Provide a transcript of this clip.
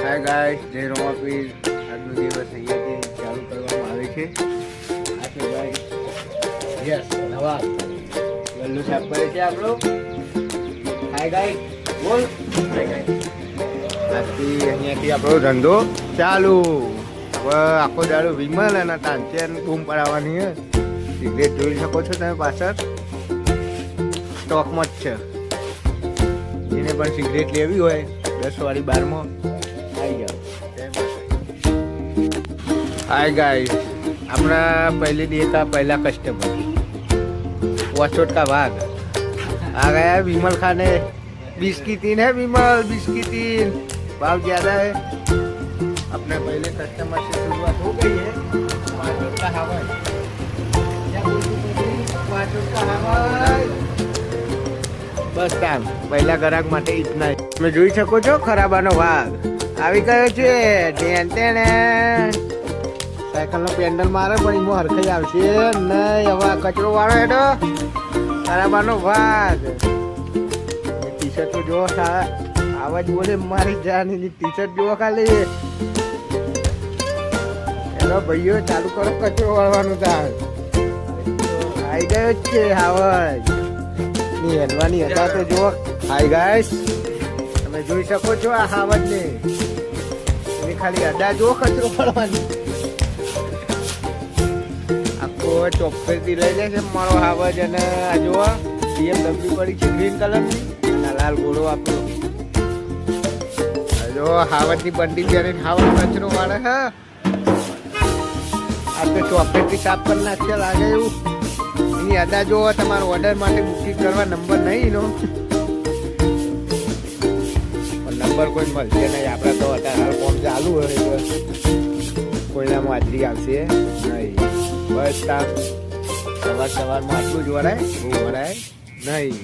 Hi guys, જય રોમાપીર. આજનો દિવસ અહીંયાથી ચાલુ કરવામાં આવે છે. આ છે ગાઈસ યસ નવાબ ગલ્લુ સાફ કરે છે આપણો. હાય ગાઈસ, બોલ. હાય ગાઈસ, આજથી અહીંયાથી આપણો ધંધો ચાલુ. હવે આખો દાડો વિમલ અને તાંચેન બૂમ પડાવવાની છે. સિગરેટ જોઈ શકો છો તમે પાછળ સ્ટોકમાં જ છે. જેને પણ સિગરેટ લેવી હોય 10 વાળી 12માં આવી જાઓ. हाय गाइस, अपना पहले डे का पहला कस्टमर वॉचोट का भाग आ गया है. विमल खाने 20 की 3 है. विमल 20 की 3 भाव ज़्यादा है. अपने पहले कस्टमर से शुरुआत हो गई है. वॉचोट का हवाई बस टाइम पहला ग्राहक માટે इतना ही. તમે જોઈ શકો છો ખરાબાનો ભાગ આવી ગયો છે. સાયકલનો પેન્ડલ મારે પણ એમાં હરખાઈ આવશે નહીં. હવે કચરો વાળો એનો ખરાબાનો ભાગ. ટી શર્ટ જો આવાજ બોલે મારી જાની ટી શર્ટ જુઓ ખાલી. એનો ભાઈઓ ચાલુ કરો કચરો વાળવાનું તાર. આવી ગયો જ છે આવાજ ની હેડવાની હતા તો જુઓ. હાય ગાઈસ, તમે જોઈ શકો છો આ હાવજ ને એની ખાલી અડા જો કચરો વાળવાની. ચોપેથી લઈ જાય છે મારો હાવજ. અને આ જોવા BMW પડી છે ગ્રીન કલરની અને લાલ ઘોડો આપણો. જો હાવજની બંડી પહેરીને હાવજ કચરો વાળે. હા, આ તો ચોપેથી સાફ કરી નાખશે લાગે એવું. એની અદા જોવો. તમારો ઓર્ડર માટે બુકિંગ કરવા નંબર નહીં એનો, પણ નંબર કોઈ મળશે નહીં. આપણે તો અત્યારે હાલ ફોર્મ ચાલુ હોય કોઈનામાં હાજરી આવશે નહીં. બસ સવાર સવારમાં આટલું જ વરાય, બહુ વરાય નહીં.